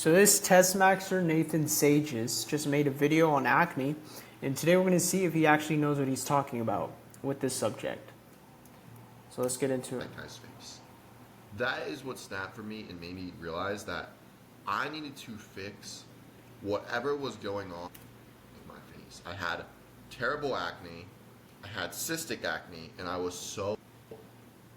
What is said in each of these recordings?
So this test maxer Nathan Sages just made a video on acne, and today we're going to see if he actually knows what he's talking about with this subject. So let's get into it. That guy's face. That is what snapped for me and made me realize that I needed to fix whatever was going on with my face. I had terrible acne, I had cystic acne, and I was so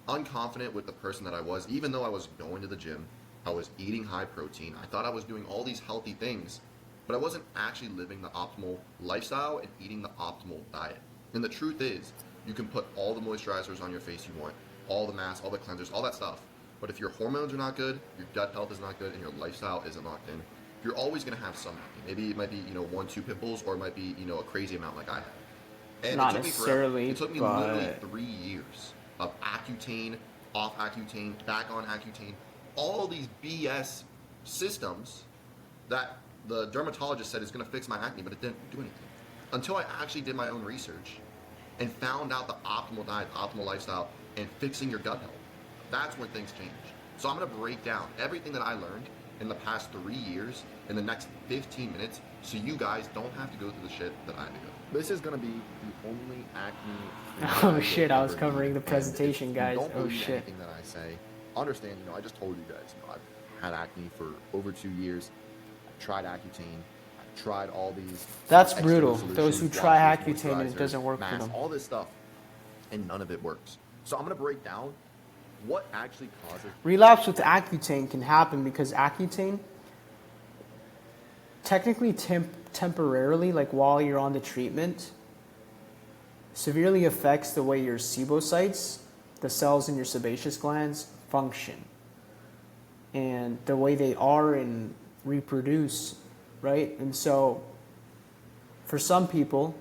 unconfident with the person that I was, even though I was going to the gym, I was eating high protein, I thought I was doing all these healthy things, but I wasn't actually living the optimal lifestyle and eating the optimal diet. And the truth is, you can put all the moisturizers on your face you want, all the masks, all the cleansers, all that stuff, but if your hormones are not good, your gut health is not good, and your lifestyle isn't locked in, you're always going to have some acne. Maybe it might be, 1-2 pimples, or it might be, a crazy amount like I had. And Not it took necessarily, it took me literally 3 years of Accutane, off Accutane, back on Accutane, all these BS systems that the dermatologist said is going to fix my acne, but it didn't do anything. Until I actually did my own research and found out the optimal diet, the optimal lifestyle, and fixing your gut health. That's when things change. So I'm going to break down everything that I learned in the past 3 years in the next 15 minutes so you guys don't have to go through the shit that I had to go. This is going to be the only acne. Oh shit, I was covering the presentation, guys. Oh shit. Anything that I say, understand, I just told you guys, I've had acne for over 2 years. I've tried Accutane. I've tried all these. That's brutal. Those who try Accutane and it doesn't work for them. All this stuff, and none of it works. So I'm going to break down what actually causes. Relapse with Accutane can happen because Accutane, technically temporarily, like while you're on the treatment, severely affects the way your sebocytes, the cells in your sebaceous glands, function. And the way they are and reproduce, right? And so, for some people,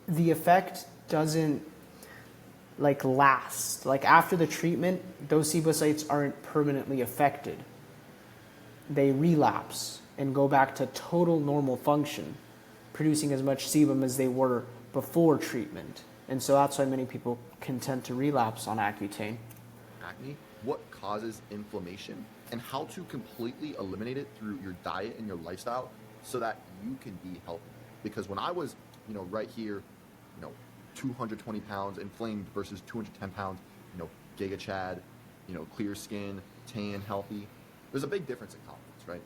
the effect doesn't last. Like after the treatment, those sebocytes aren't permanently affected. They relapse and go back to total normal function, producing as much sebum as they were before treatment. And so that's why many people can tend to relapse on Accutane. Acne, what causes inflammation, and how to completely eliminate it through your diet and your lifestyle so that you can be healthy. Because when I was, right here, 220 pounds inflamed versus 210 pounds, Giga Chad, clear skin, tan, healthy, there's a big difference in confidence, right?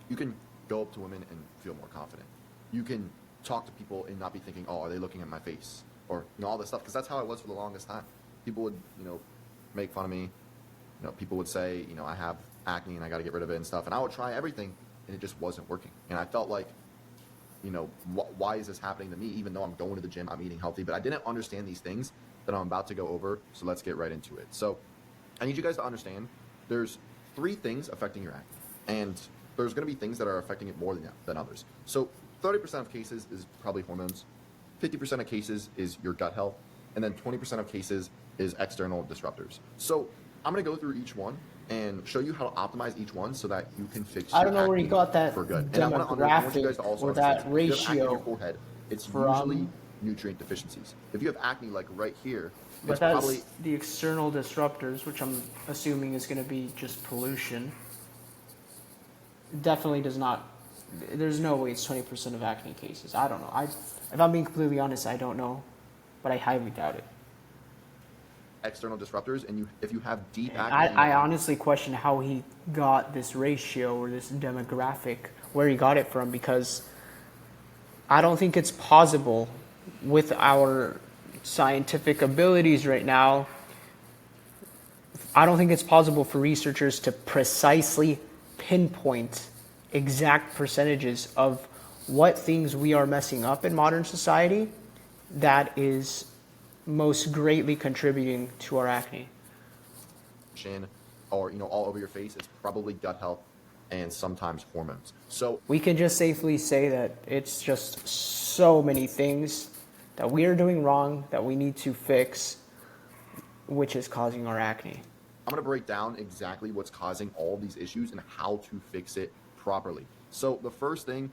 You can go up to women and feel more confident. You can talk to people and not be thinking, oh, are they looking at my face? Or, all this stuff, because that's how I was for the longest time. People would, make fun of me. People would say, I have acne and I got to get rid of it and stuff. And I would try everything and it just wasn't working. And I felt like, why is this happening to me? Even though I'm going to the gym, I'm eating healthy, but I didn't understand these things that I'm about to go over. So let's get right into it. So I need you guys to understand there's 3 things affecting your acne, and there's going to be things that are affecting it more than others. So 30% of cases is probably hormones, 50% of cases is your gut health, and then 20% of cases is external disruptors. So I'm going to go through each one and show you how to optimize each one so that you can fix your I don't know where you got that for good. demographic or that ratio. If you have acne on your forehead, it's usually nutrient deficiencies. If you have acne like right here, but that's probably the external disruptors, which I'm assuming is going to be just pollution. Definitely does not. There's no way it's 20% of acne cases. I don't know. If I'm being completely honest, I don't know, but I highly doubt it. External disruptors, and if you have deep acne, I honestly question how he got this ratio or this demographic, where he got it from, because I don't think it's possible with our scientific abilities right now. I don't think it's possible for researchers to precisely pinpoint exact percentages of what things we are messing up in modern society that is most greatly contributing to our acne. Or all over your face, it's probably gut health and sometimes hormones. So we can just safely say that it's just so many things that we are doing wrong that we need to fix, which is causing our acne. I'm going to break down exactly what's causing all these issues and how to fix it properly. So the first thing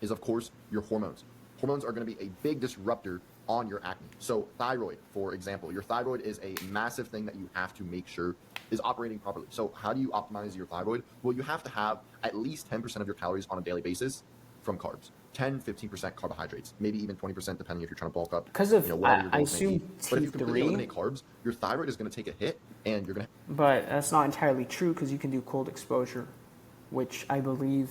is, of course, your hormones. Hormones are going to be a big disruptor on your acne. So thyroid, for example, your thyroid is a massive thing that you have to make sure is operating properly. So how do you optimize your thyroid? Well, you have to have at least 10% of your calories on a daily basis from carbs. 10-15% carbohydrates, maybe even 20% depending if you're trying to bulk up, Because of, whatever your I goals may be. assume But if you completely T3, eliminate carbs, your thyroid is going to take a hit and you're going to but that's not entirely true because you can do cold exposure, which I believe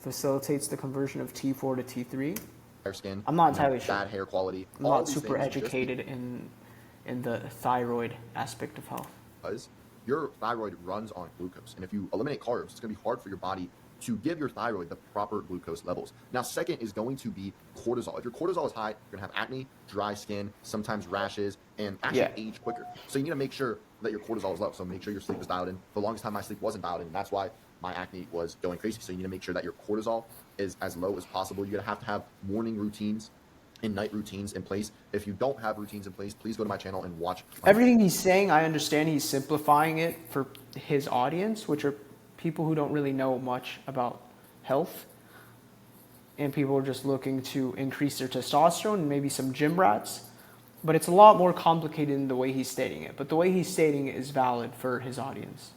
facilitates the conversion of T4 to T3. hair skin. I'm not entirely sure. Bad hair quality. I'm not super educated in the thyroid aspect of health. Because your thyroid runs on glucose. And if you eliminate carbs, it's going to be hard for your body to give your thyroid the proper glucose levels. Now, second is going to be cortisol. If your cortisol is high, you're going to have acne, dry skin, sometimes rashes, and actually age quicker. So you need to make sure that your cortisol is low. So make sure your sleep is dialed in. For the longest time, my sleep wasn't dialed in. That's why my acne was going crazy. So you need to make sure that your cortisol is as low as possible. You're going to have morning routines and night routines in place. If you don't have routines in place, please go to my channel and watch. Everything he's saying, I understand he's simplifying it for his audience, which are people who don't really know much about health. And people are just looking to increase their testosterone and maybe some gym rats. But it's a lot more complicated in the way he's stating it. But the way he's stating it is valid for his audience.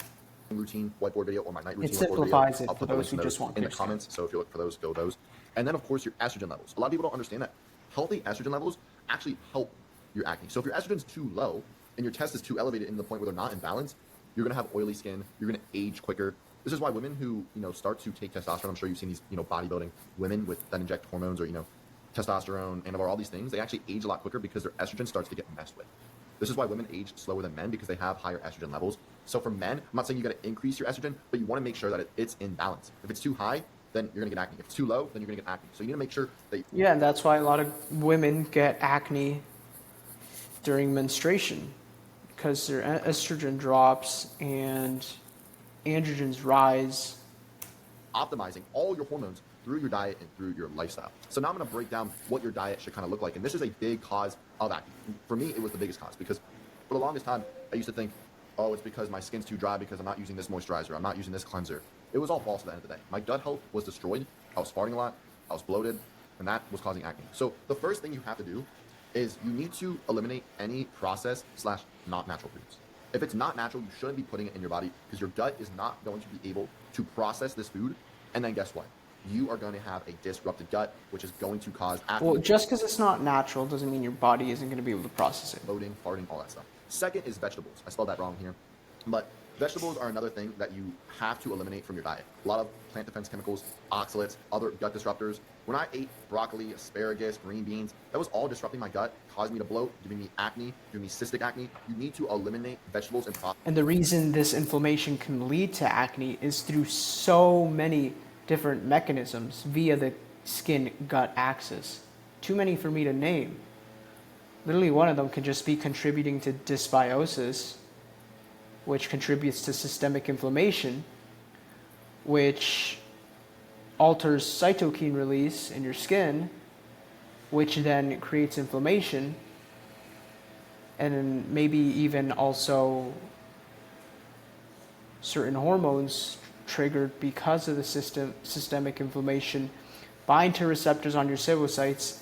Routine whiteboard video or my night routine it whiteboard simplifies video. it I'll put for the those links who just want in the comments. So if you look for those, go those. And then of course your estrogen levels. A lot of people don't understand that healthy estrogen levels actually help your acne. So if your estrogen's too low and your test is too elevated in the point where they're not in balance, you're gonna have oily skin. You're gonna age quicker. This is why women who start to take testosterone. I'm sure you've seen these bodybuilding women that inject hormones or testosterone, Anavar, all these things. They actually age a lot quicker because their estrogen starts to get messed with. This is why women age slower than men because they have higher estrogen levels. So for men, I'm not saying you got to increase your estrogen, but you want to make sure that it's in balance. If it's too high, then you're going to get acne. If it's too low, then you're going to get acne. So you need to make sure that and that's why a lot of women get acne during menstruation because their estrogen drops and androgens rise. Optimizing all your hormones through your diet and through your lifestyle. So now I'm going to break down what your diet should kind of look like. And this is a big cause of acne. For me, it was the biggest cause because for the longest time, I used to think, oh, it's because my skin's too dry because I'm not using this moisturizer. I'm not using this cleanser. It was all false at the end of the day. My gut health was destroyed. I was farting a lot. I was bloated, and that was causing acne. So the first thing you have to do is you need to eliminate any processed / not natural foods. If it's not natural, you shouldn't be putting it in your body because your gut is not going to be able to process this food. And then guess what? You are going to have a disrupted gut, which is going to cause acne. Well, just because it's not natural doesn't mean your body isn't going to be able to process it. Bloating, farting, all that stuff. Second is vegetables. I spelled that wrong here. But vegetables are another thing that you have to eliminate from your diet. A lot of plant defense chemicals, oxalates, other gut disruptors. When I ate broccoli, asparagus, green beans, that was all disrupting my gut, causing me to bloat, giving me acne, giving me cystic acne. You need to eliminate vegetables and processed. And the reason this inflammation can lead to acne is through so many different mechanisms via the skin-gut axis. Too many for me to name. Literally one of them could just be contributing to dysbiosis, which contributes to systemic inflammation, which alters cytokine release in your skin, which then creates inflammation, and then maybe even also certain hormones triggered because of the systemic inflammation bind to receptors on your sebocytes,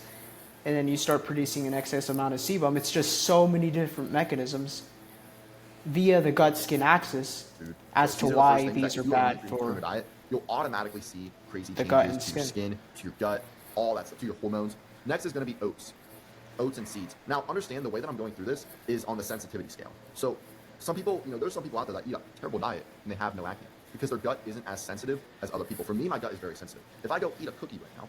and then you start producing an excess amount of sebum. It's just so many different mechanisms via the gut-skin axis as to why these are bad for your diet. You'll automatically see crazy the changes gut and to your skin, to your gut, all that stuff, to your hormones. Next is going to be oats and seeds. Now, understand the way that I'm going through this is on the sensitivity scale. So some people, there's some people out there that eat a terrible diet and they have no acne because their gut isn't as sensitive as other people. For me, my gut is very sensitive. If I go eat a cookie right now,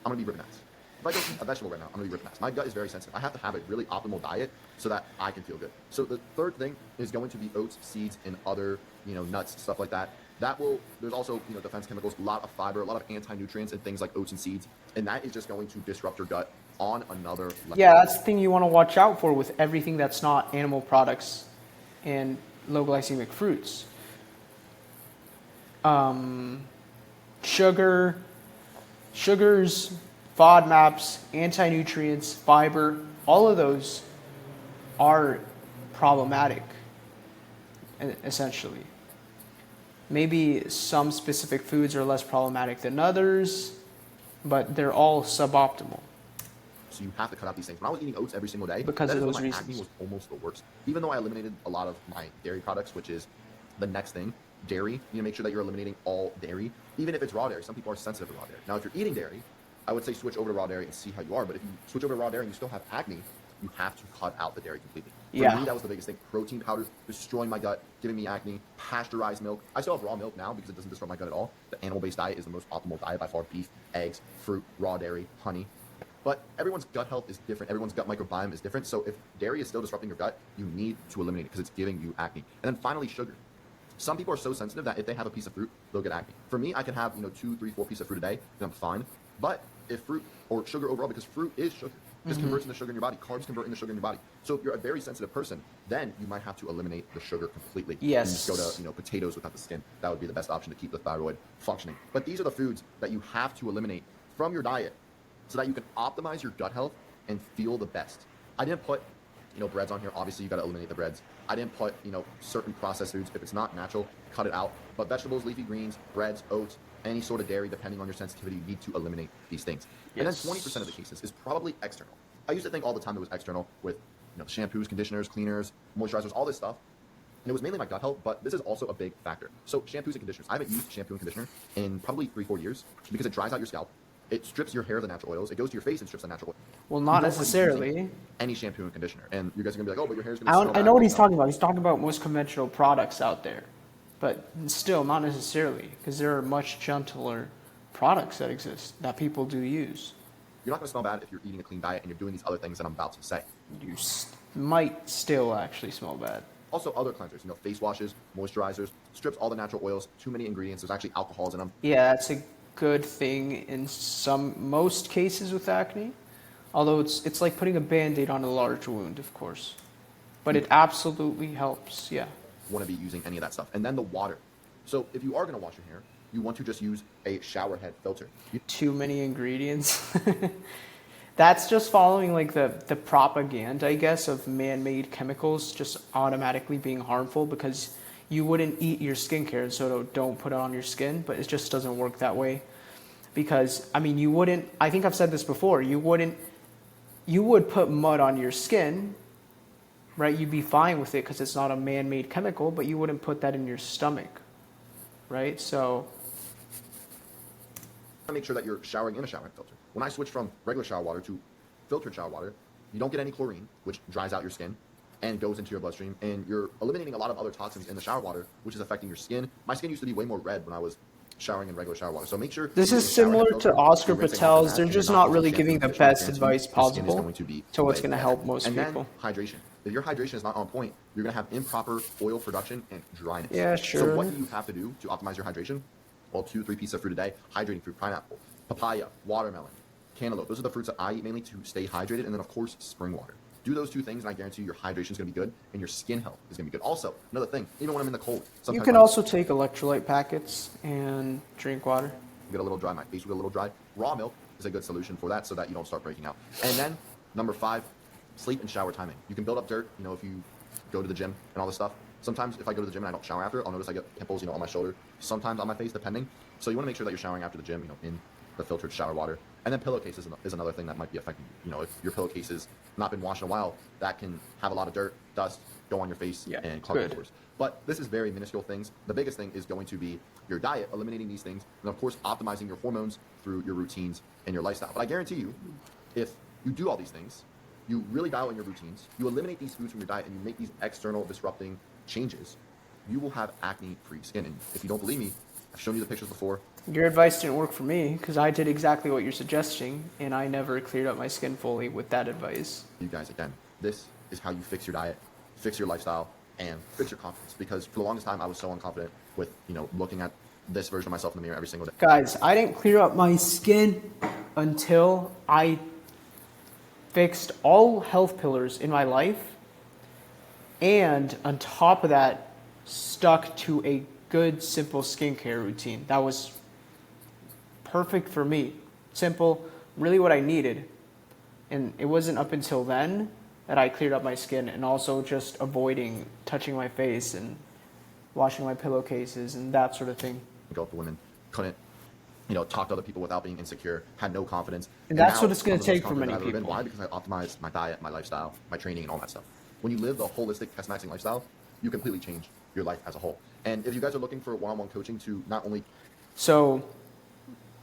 I'm going to be ripping ass. If I go eat a vegetable right now, I'm going to be ripping ass. My gut is very sensitive. I have to have a really optimal diet so that I can feel good. So the third thing is going to be oats, seeds, and other, nuts, stuff like that. There's also, defense chemicals, a lot of fiber, a lot of anti-nutrients and things like oats and seeds. And that is just going to disrupt your gut on another level. Yeah, that's the thing you want to watch out for with everything that's not animal products and low glycemic fruits. Sugars, FODMAPs, anti-nutrients, fiber, all of those are problematic, essentially. Maybe some specific foods are less problematic than others, but they're all suboptimal. So you have to cut out these things. When I was eating oats every single day, Because that of is when those my reasons. acne was almost the worst. Even though I eliminated a lot of my dairy products, which is the next thing, dairy, you need to make sure that you're eliminating all dairy, even if it's raw dairy. Some people are sensitive to raw dairy. Now, if you're eating dairy, I would say switch over to raw dairy and see how you are. But if you switch over to raw dairy and you still have acne, you have to cut out the dairy completely. For Yeah. me, that was the biggest thing. Protein powder destroying my gut, giving me acne. Pasteurized milk. I still have raw milk now because it doesn't disrupt my gut at all. The animal-based diet is the most optimal diet by far. Beef, eggs, fruit, raw dairy, honey. But everyone's gut health is different. Everyone's gut microbiome is different. So if dairy is still disrupting your gut, you need to eliminate it because it's giving you acne. And then finally, sugar. Some people are so sensitive that if they have a piece of fruit, they'll get acne. For me, I can have 2, 3, 4 pieces of fruit a day and I'm fine. But if fruit or sugar overall, because fruit is sugar, just converts into sugar in your body. Carbs convert into sugar in your body. So if you're a very sensitive person, then you might have to eliminate the sugar completely. Yes. And just go to potatoes without the skin. That would be the best option to keep the thyroid functioning. But these are the foods that you have to eliminate from your diet so that you can optimize your gut health and feel the best. I didn't put breads on here. Obviously, you got to eliminate the breads. I didn't put certain processed foods. If it's not natural, cut it out. But vegetables, leafy greens, breads, oats, any sort of dairy, depending on your sensitivity, you need to eliminate these things. Yes. And then 20% of the cases is probably external. I used to think all the time it was external with shampoos, conditioners, cleaners, moisturizers, all this stuff. And it was mainly my gut health, but this is also a big factor. So shampoos and conditioners. I haven't used shampoo and conditioner in probably 3-4 years because it dries out your scalp. It strips your hair of the natural oils. It goes to your face and strips the natural oil. Well, not necessarily. Any shampoo and conditioner. And you guys are going to be like, oh, but your hair's going to smell bad. I know what he's talking about. He's talking about most conventional products out there. But still, not necessarily, because there are much gentler products that exist that people do use. You're not going to smell bad if you're eating a clean diet and you're doing these other things that I'm about to say. You might still actually smell bad. Also, other cleansers, face washes, moisturizers, strips all the natural oils, too many ingredients. There's actually alcohols in them. Yeah, that's a good thing in most cases with acne. Although it's like putting a Band-Aid on a large wound, of course. But it absolutely helps, yeah. Want to be using any of that stuff. And then the water. So if you are going to wash your hair, you want to just use a shower head filter. Too many ingredients. That's just following like the propaganda, I guess, of man-made chemicals just automatically being harmful because you wouldn't eat your skincare, so don't put it on your skin, but it just doesn't work that way. Because, you wouldn't, I think I've said this before, you would put mud on your skin, right? You'd be fine with it because it's not a man-made chemical, but you wouldn't put that in your stomach, right? So make sure that you're showering in a shower head filter. When I switched from regular shower water to filtered shower water, you don't get any chlorine, which dries out your skin and goes into your bloodstream, and you're eliminating a lot of other toxins in the shower water, which is affecting your skin. My skin used to be way more red when I was showering in regular shower water. So make sure this is similar to Oscar Patel's. They're just not really giving the best advice possible to what's going to help most people. And then hydration. If your hydration is not on point, you're going to have improper oil production and dryness. Yeah, sure. So what do you have to do to optimize your hydration? Well, 2-3 pieces of fruit a day, hydrating fruit, pineapple, papaya, watermelon, cantaloupe. Those are the fruits that I eat mainly to stay hydrated. And then, of course, spring water. Do those 2 things, and I guarantee you your hydration is going to be good, and your skin health is going to be good. Also, another thing, even when I'm in the cold. You can also take electrolyte packets and drink water. Get a little dry. My face will get a little dry. Raw milk is a good solution for that so that you don't start breaking out. And then, number 5, sleep and shower timing. You can build up dirt, if you go to the gym and all this stuff. Sometimes if I go to the gym and I don't shower after, I'll notice I get pimples, on my shoulder, sometimes on my face, depending. So you want to make sure that you're showering after the gym, in the filtered shower water. And then pillowcases is another thing that might be affecting you. If your pillowcase has not been washed in a while, that can have a lot of dirt, dust, go on your face, and clog your pores. But this is very minuscule things. The biggest thing is going to be your diet, eliminating these things, and of course, optimizing your hormones through your routines and your lifestyle. But I guarantee you, if you do all these things, you really dial in your routines, you eliminate these foods from your diet, and you make these external disrupting changes, you will have acne-free skin. And if you don't believe me, I've shown you the pictures before. Your advice didn't work for me because I did exactly what you're suggesting, and I never cleared up my skin fully with that advice. You guys, again, this is how you fix your diet, fix your lifestyle, and fix your confidence. Because for the longest time, I was so unconfident with, looking at this version of myself in the mirror every single day. Guys, I didn't clear up my skin until I fixed all health pillars in my life, and on top of that, stuck to a good, simple skincare routine. That was perfect for me. Simple, really what I needed. And it wasn't up until then that I cleared up my skin, and also just avoiding touching my face and washing my pillowcases and that sort of thing. Go up to women, couldn't talk to other people without being insecure, had no confidence. And that's now what it's going I'm to the most take for confident many I've ever been. people. Why? Because I optimized my diet, my lifestyle, my training, and all that stuff. When you live the holistic test maxing lifestyle, you completely change your life as a whole. And if you guys are looking for one-on-one coaching to not only... So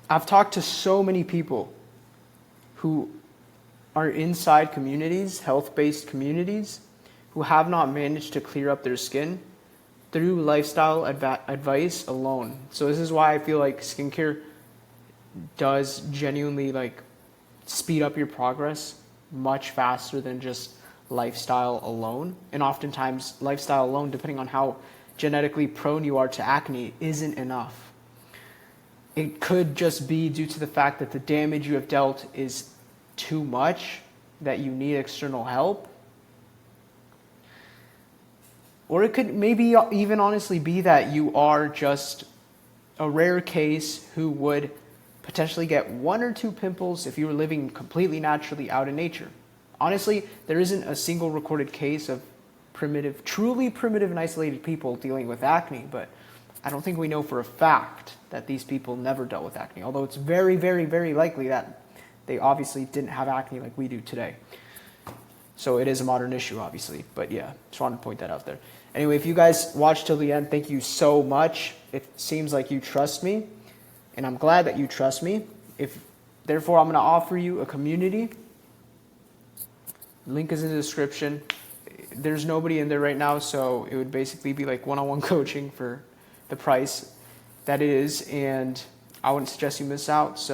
I've talked to so many people who are inside communities, health-based communities, who have not managed to clear up their skin through lifestyle advice alone. So this is why I feel like skincare does genuinely like speed up your progress much faster than just lifestyle alone. And oftentimes lifestyle alone, depending on how genetically prone you are to acne, isn't enough. It could just be due to the fact that the damage you have dealt is too much, that you need external help. Or it could maybe even honestly be that you are just a rare case who would potentially get 1 or 2 pimples if you were living completely naturally out in nature. Honestly, there isn't a single recorded case of truly primitive and isolated people dealing with acne, but I don't think we know for a fact that these people never dealt with acne, although it's very, very, very likely that they obviously didn't have acne like we do today. So it is a modern issue, obviously, but yeah, just wanted to point that out there. Anyway, if you guys watched till the end, thank you so much. It seems like you trust me, and I'm glad that you trust me. Therefore, I'm going to offer you a community. Link is in the description. There's nobody in there right now, so it would basically be like one-on-one coaching for the price that it is, and I wouldn't suggest you miss out. So